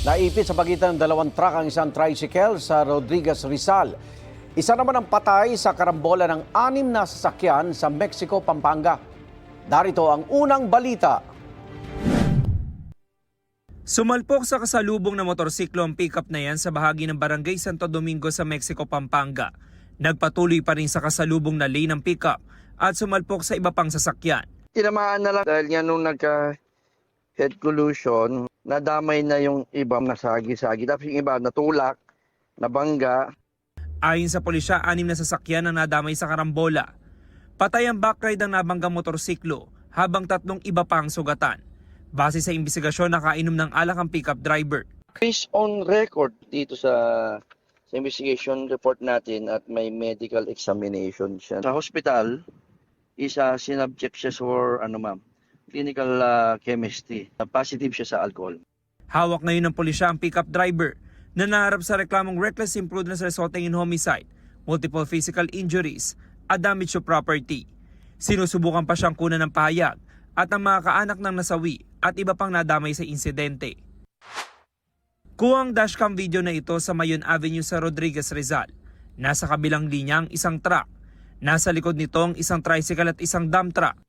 Naipit sa pagitan ng dalawang truck ang isang tricycle sa Rodriguez, Rizal. Isa naman ang patay sa karambola ng 6 na sasakyan sa Mexico, Pampanga. Darito ang unang balita. Sumalpok sa kasalubong na motorsiklo ang pickup na yan sa bahagi ng Barangay Santo Domingo sa Mexico, Pampanga. Nagpatuloy pa rin sa kasalubong na lane ng pickup at sumalpok sa iba pang sasakyan. Tinamaan na lang dahil nga nung nagka-head collision, nadamay na yung iba nasagi-sagi. Tapos yung iba natulak, nabangga. Ayon sa pulisya, 6 na sasakyan ang nadamay sa karambola. Patay ang backride ng nabanggang motorsiklo habang 3 iba pa ang sugatan. Base sa imbestigasyon, nakainom ng alak ang pickup driver. Based on record dito sa investigation report natin at may medical examination siya. Sa hospital, sinubject siya for clinical chemistry. Positive siya sa alcohol. Hawak ngayon ng pulisya ang pickup driver na naharap sa reklamong reckless imprudence resulting in homicide, multiple physical injuries at damage to property. Sinusubukan pa siyang kunan ng pahayag at ang mga kaanak ng nasawi at iba pang nadamay sa insidente. Kuha ang dashcam video na ito sa Mayon Avenue sa Rodriguez, Rizal. Nasa kabilang linya ang isang truck. Nasa likod nito ang isang tricycle at isang dump truck.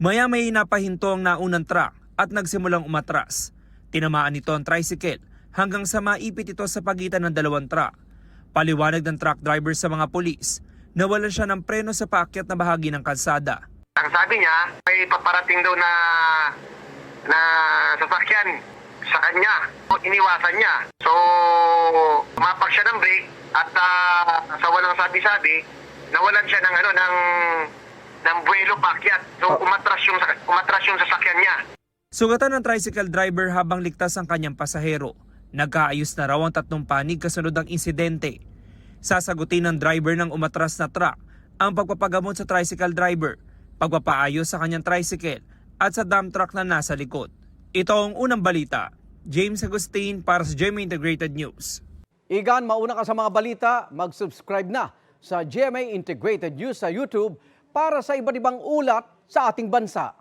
Maya-maya napahinto ang naunang truck at nagsimulang umatras. Tinamaan nito ang tricycle hanggang sa maipit ito sa pagitan ng dalawang truck. Paliwanag ng truck driver sa mga pulis, nawalan siya ng preno sa paakyat na bahagi ng kalsada. Ang sabi niya, may paparating daw na sasakyan sa kanya. Iniwasan niya. So, mapak siya ng brake at sa walang sabi-sabi, nawalan siya ng buwelo paakyat. So, umatras yung sasakyan niya. Sugatan ng tricycle driver habang ligtas ang kanyang pasahero. Nagkaayos na raw ang 3 panig kasunod ang insidente. Sasagutin ng driver ng umatras na truck ang pagpapagamot sa tricycle driver, pagpapaayos sa kanyang tricycle at sa dump truck na nasa likod. Ito ang unang balita. James Agustin para sa GMA Integrated News. Igan, mauna ka sa mga balita, mag-subscribe na sa GMA Integrated News sa YouTube para sa iba't ibang ulat sa ating bansa.